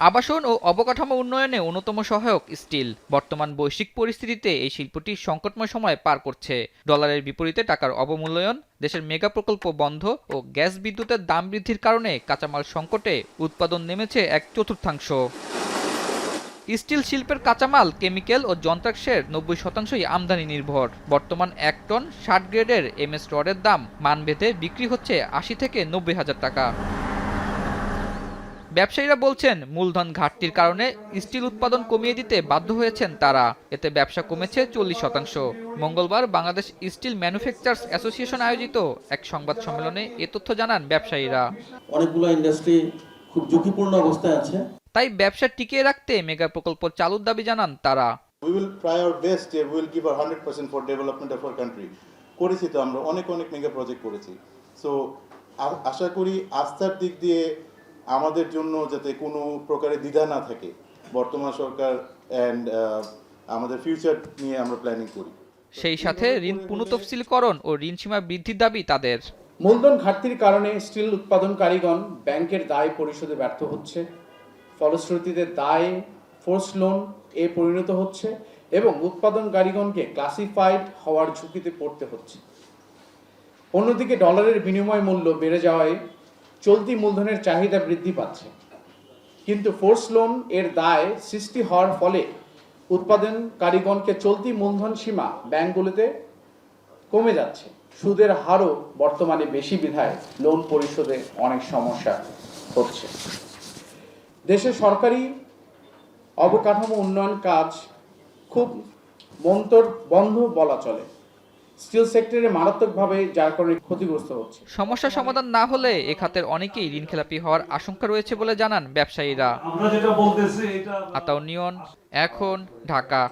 আবাসন ও অবকাঠামো উন্নয়নে অন্যতম সহায়ক স্টিল। বর্তমান বৈশ্বিক পরিস্থিতিতে এই শিল্পটি সংকটময় সময় পার করছে। ডলারের বিপরীতে টাকার অবমূল্যায়ন, দেশের মেগা প্রকল্প বন্ধ ও গ্যাস বিদ্যুতের দাম বৃদ্ধির কারণে কাঁচামাল সংকটে উৎপাদন নেমেছে 1/4। স্টিল শিল্পের কাঁচামাল, কেমিক্যাল ও যন্ত্রাংশের 90%ই আমদানি নির্ভর। বর্তমান 1 টন 60 গ্রেডের এমএস রডের দাম মানভেদে বিক্রি হচ্ছে 80 থেকে 90 হাজার টাকা। ব্যবসায়ীরা বলছেন, মূলধন ঘাটতির কারণে স্টিল উৎপাদন কমিয়ে দিতে বাধ্য হয়েছেন তারা। এতে ব্যবসা কমেছে 40%। মঙ্গলবার বাংলাদেশ স্টিল ম্যানুফ্যাকচারার্স অ্যাসোসিয়েশন আয়োজিত এক সংবাদ সম্মেলনে এ তথ্য জানান ব্যবসায়ীরা। অনেকগুলো ইন্ডাস্ট্রি খুব ঝুঁকিপূর্ণ অবস্থায় আছে। তাই ব্যবসা টিকিয়ে রাখতে মেগা প্রকল্প চালুর দাবি জানান তারা। We will try our best, we will give our 100% for development of our country. করেছি তো আমরা অনেক মেগা প্রজেক্ট করেছি। সো আশা করি আস্থার দিক দিয়ে আমাদের জন্য যাতে কোনো প্রকারের দ্বিধা না থাকে, বর্তমান সরকার এন্ড আমাদের ফিউচার নিয়ে আমরা প্ল্যানিং করি। সেই সাথে ঋণ পুনঃতফসিলকরণ ও ঋণ সীমা বৃদ্ধির দাবি তাদের। মূলধন ঘাটতির কারণে স্টিল উৎপাদনকারীগণ ব্যাংকের দায় পরিশোধে ব্যর্থ হচ্ছে, ফলশ্রুতিতে দায় ফোর্স লোন এ পরিণত হচ্ছে এবং উৎপাদনকারীগণকে ক্লাসিফাইড হওয়ার ঝুঁকিতে পড়তে হচ্ছে। অন্যদিকে ডলারের বিনিময় মূল্য বেড়ে যাওয়ায় চলতি মূলধনের চাহিদা বৃদ্ধি পাচ্ছে, কিন্তু ফোর্স লোন এর দায় সৃষ্টি হওয়ার ফলে উৎপাদনকারীগণকে চলতি মূলধন সীমা ব্যাংকগুলোতে কমে যাচ্ছে। সুদের হারও বর্তমানে বেশি বিধায় লোন পরিশোধে অনেক সমস্যা হচ্ছে। দেশে সরকারি অবকাঠামো উন্নয়ন কাজ খুব বন্ধ বলা চলে। স্টিল সেক্টরে মারাত্মকভাবে যার কারণে ক্ষতিগ্রস্ত হচ্ছে। সমস্যা সমাধান না হলে এ খাতের অনেকেই ঋণখেলাপি হওয়ার আশঙ্কা রয়েছে বলে জানান ব্যবসায়ীরা। আতাউর নিয়ন, এখন, ঢাকা।